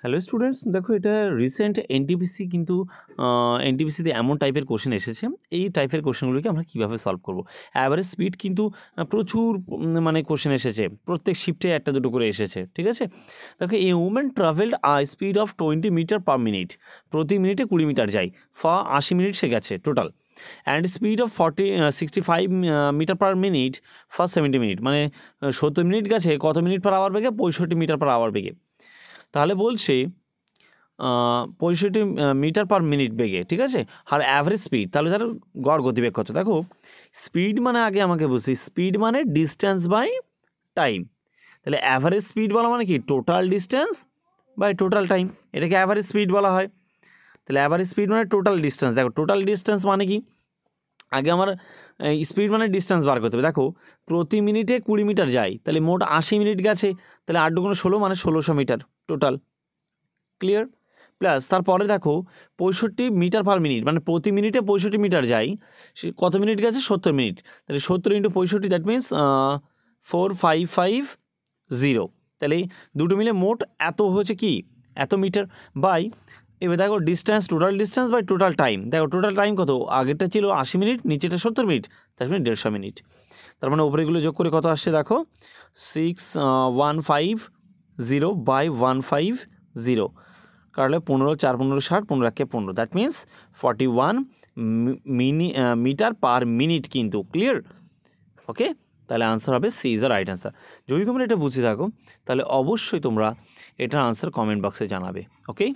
Hello students, দেখো এটা recent NTPC কিন্তু এনটিপিসিতে এমন টাইপের কোশ্চেন এসেছে। এই টাইপের কোশ্চেনগুলোকে আমরা কীভাবে সলভ করব। অ্যাভারেজ স্পিড কিন্তু প্রচুর মানে কোশ্চেন এসেছে, প্রত্যেক শিফটে একটা দুটো করে এসেছে, ঠিক আছে। দেখো a women travelled speed of 20 metre per minute, প্রতি মিনিটে 20 মিটার যায়, 80 মিনিট সে গেছে total. And speed of 65 metre per minute for 70 minute, মানে 70 মিনিট গেছে কত মিনিট পার আওয়ার বেগে? 65 মিটার পার আওয়ার বেগে। তাহলে বলছে 65 মিটার পার মিনিট বেগে, ঠিক আছে। আর অ্যাভারেজ স্পিড, তাহলে তার গড় গতিবেগ কত? দেখো স্পিড মানে আগে আমাকে বুঝছি, স্পিড মানে ডিস্টেন্স বাই টাইম। তাহলে অ্যাভারেজ স্পিড বলা মানে কি? Total distance by total time, এটাকে অ্যাভারেজ স্পিড বলা হয়। তাহলে অ্যাভারেজ স্পিড মানে টোটাল ডিস্টেন্স। দেখো টোটাল ডিস্টেন্স মানে কি? আগে আমার স্পিড মানে ডিস্টেন্স বার করতে হবে। দেখো প্রতি মিনিটে 20 মিটার যায়, তাহলে মোট 80 মিনিট গেছে, তাহলে 8 × 16 মানে 1600 মিটার টোটাল। ক্লিয়ার? প্লাস তারপরে দেখো 65 মিটার পার মিনিট, মানে প্রতি মিনিটে 65 মিটার যায়, সে কত মিনিট গেছে? 70 মিনিট। তাহলে 70 × 65, দ্যাট মিনস 4550। তাহলে দুটো মিলে মোট এত হয়েছে কি? এত মিটার বাই, এবার দেখো distance, total distance by total time. দেখো টোটাল টাইম কত? আগেরটা ছিল 80 মিনিট, নিচেটা 70 মিনিট, তার মানে 150 মিনিট। তার মানে উপরেগুলো যোগ করে কত আসছে দেখো? 6150 বাই 150, কারণে 15 4 15 60, 15 1 15, that means 41 metre per minute কিন্তু। ক্লিয়ার? ওকে, তাহলে আনসার হবে C is the right answer. যদি তোমরা এটা বুঝে থাকো তাহলে অবশ্যই তোমরা এটার আনসার কমেন্ট বক্সে জানাবে। ওকে।